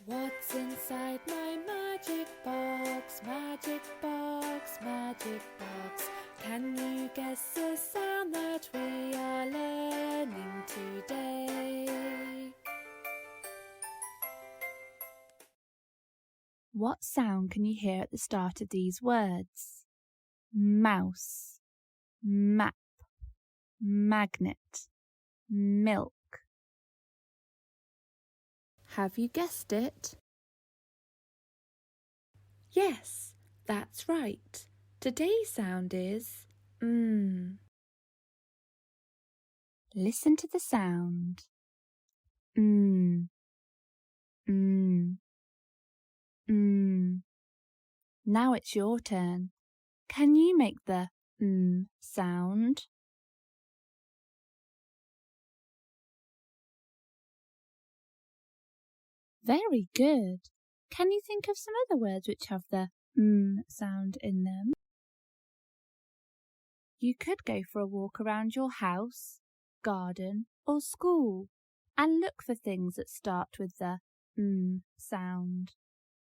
What's inside my magic box? Magic box, magic box. Can you guess the sound that we are learning today? What sound can you hear at the start of these words? Mouse, map, magnet, milk. Have you guessed it? Yes, that's right. Today's sound is Listen to the sound. Now it's your turn. Can you make the sound? Very good. Can you think of some other words which have the sound in them? You could go for a walk around your house, garden or school and look for things that start with the sound.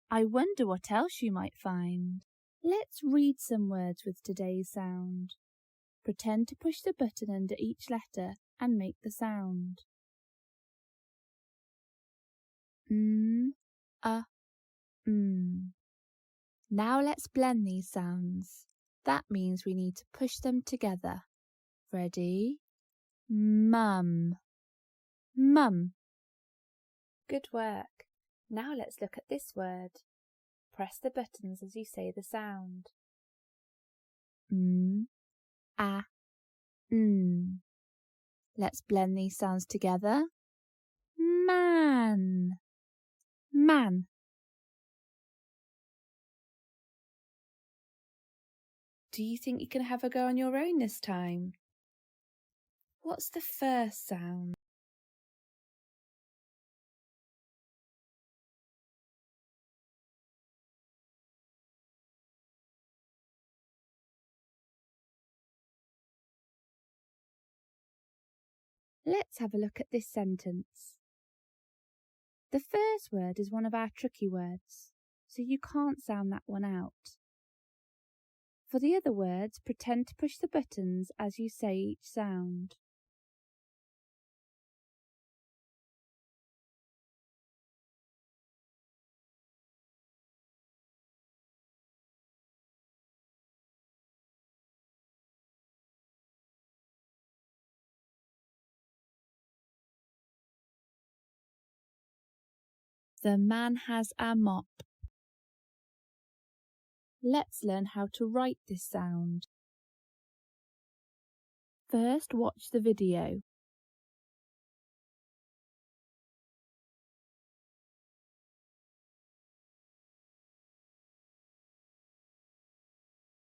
I wonder what else you might find. Let's read some words with today's sound. Pretend to push the button under each letter and make the sound. Now let's blend these sounds. That means we need to push them together. Ready? Mum. Mum. Good work. Now let's look at this word. Press the buttons as you say the sound. Let's blend these sounds together. Man. Man. Do you think you can have a go on your own this time? What's the first sound? Let's have a look at this sentence. The first word is one of our tricky words, so you can't sound that one out. For the other words, pretend to push the buttons as you say each sound. The man has a mop. Let's learn how to write this sound. First, watch the video.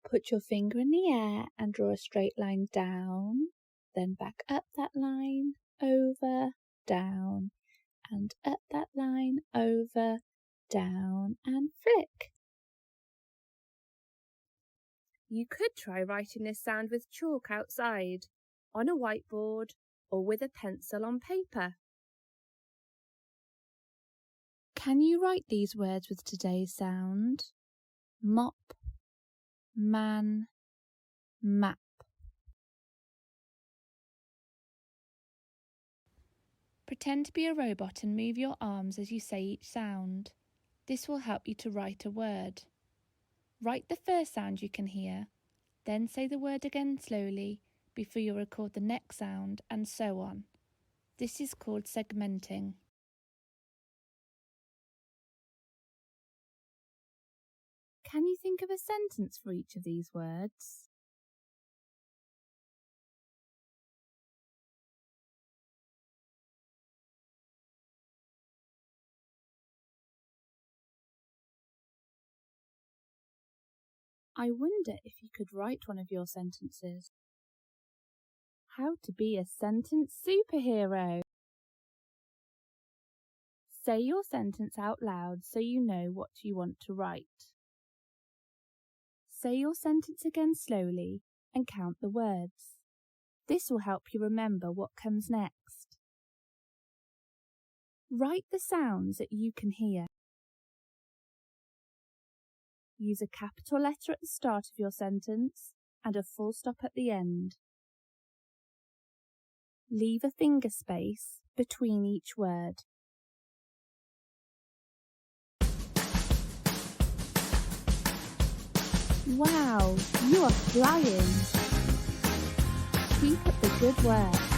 Put your finger in the air and draw a straight line down, then back up that line, over, down, and up that line, over, down, and flick. You could try writing this sound with chalk outside, on a whiteboard, or with a pencil on paper. Can you write these words with today's sound? Mop, man, map. Pretend to be a robot and move your arms as you say each sound. This will help you to write a word. Write the first sound you can hear, then say the word again slowly before you record the next sound, and so on. This is called segmenting. Can you think of a sentence for each of these words? I wonder if you could write one of your sentences. How to be a sentence superhero. Say your sentence out loud so you know what you want to write. Say your sentence again slowly and count the words. This will help you remember what comes next. Write the sounds that you can hear. Use a capital letter at the start of your sentence and a full stop at the end. Leave a finger space between each word. Wow, you are flying! Keep up the good work.